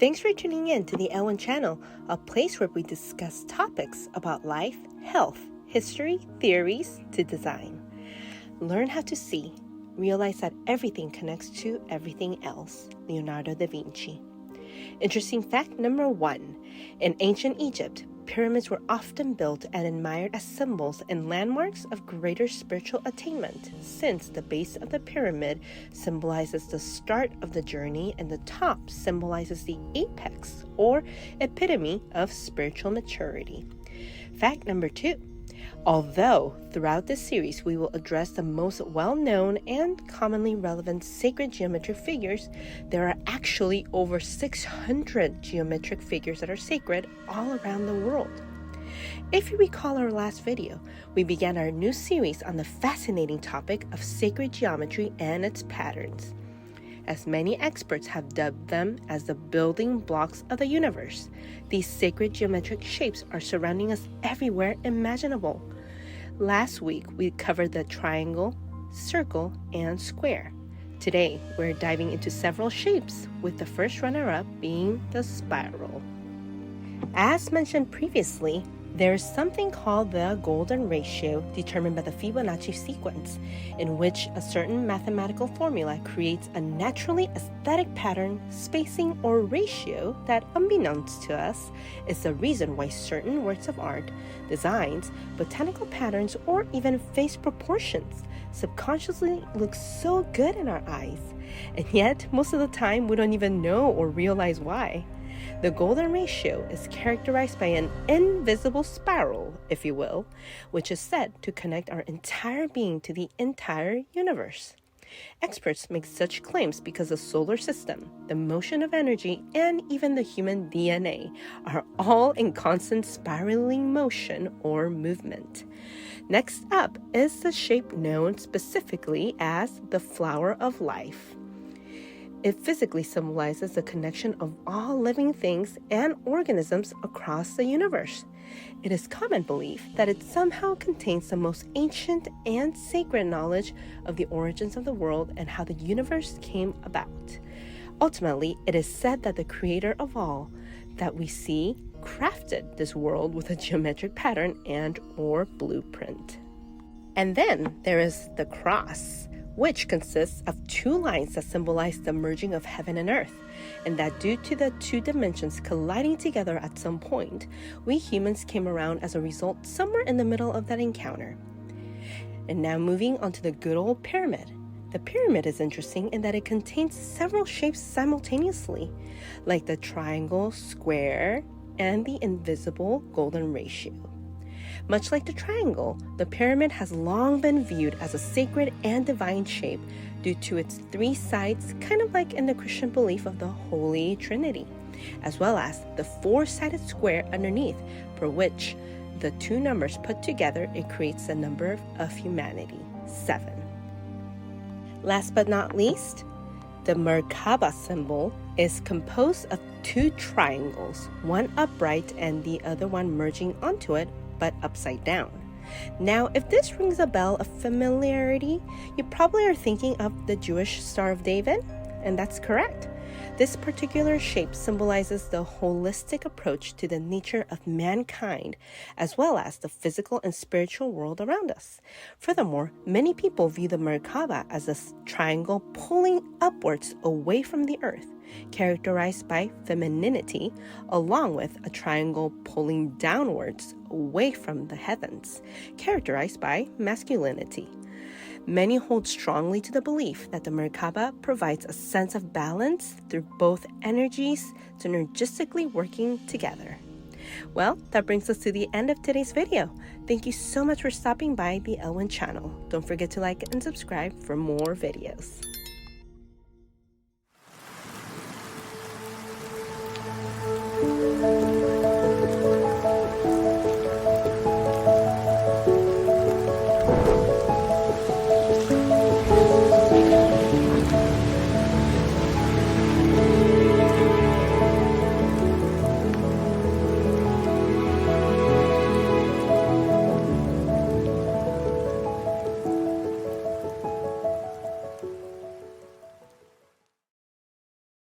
Thanks for tuning in to the Elwin channel, a place where we discuss topics about life, health, history, theories to design. Learn how to see, realize that everything connects to everything else. Leonardo da Vinci. Interesting fact number 1. In ancient Egypt, pyramids were often built and admired as symbols and landmarks of greater spiritual attainment, since the base of the pyramid symbolizes the start of the journey and the top symbolizes the apex or epitome of spiritual maturity. Fact number 2. Although throughout this series we will address the most well-known and commonly relevant sacred geometric figures, there are actually over 600 geometric figures that are sacred all around the world. If you recall our last video, we began our new series on the fascinating topic of sacred geometry and its patterns, as many experts have dubbed them as the building blocks of the universe. These sacred geometric shapes are surrounding us everywhere imaginable. Last week, we covered the triangle, circle, and square. Today, we're diving into several shapes, with the first runner-up being the spiral. As mentioned previously, there is something called the golden ratio, determined by the Fibonacci sequence, in which a certain mathematical formula creates a naturally aesthetic pattern, spacing, or ratio that, unbeknownst to us, is the reason why certain works of art, designs, botanical patterns, or even face proportions subconsciously look so good in our eyes. And yet, most of the time, we don't even know or realize why. The golden ratio is characterized by an invisible spiral, if you will, which is said to connect our entire being to the entire universe. Experts make such claims because the solar system, the motion of energy, and even the human DNA are all in constant spiraling motion or movement. Next up is the shape known specifically as the flower of life. It physically symbolizes the connection of all living things and organisms across the universe. It is common belief that it somehow contains the most ancient and sacred knowledge of the origins of the world and how the universe came about. Ultimately, it is said that the creator of all that we see crafted this world with a geometric pattern and or blueprint. And then there is the cross, which consists of two lines that symbolize the merging of heaven and earth, and that due to the two dimensions colliding together at some point, we humans came around as a result somewhere in the middle of that encounter. And now moving on to the good old pyramid. The pyramid is interesting in that it contains several shapes simultaneously, like the triangle, square, and the invisible golden ratio. Much like the triangle, the pyramid has long been viewed as a sacred and divine shape due to its three sides, kind of like in the Christian belief of the Holy Trinity, as well as the four-sided square underneath, for which the two numbers put together, it creates the number of humanity, 7. Last but not least, the Meraba symbol is composed of two triangles, one upright and the other one merging onto it, but upside down. Now, if this rings a bell of familiarity, you probably are thinking of the Jewish Star of David, and that's correct. This particular shape symbolizes the holistic approach to the nature of mankind, as well as the physical and spiritual world around us. Furthermore, many people view the Merkaba as a triangle pulling upwards away from the earth, characterized by femininity, along with a triangle pulling downwards away from the heavens, characterized by masculinity. Many hold strongly to the belief that the Merkaba provides a sense of balance through both energies synergistically working together. Well, that brings us to the end of today's video. Thank you so much for stopping by the Elwin channel. Don't forget to like and subscribe for more videos.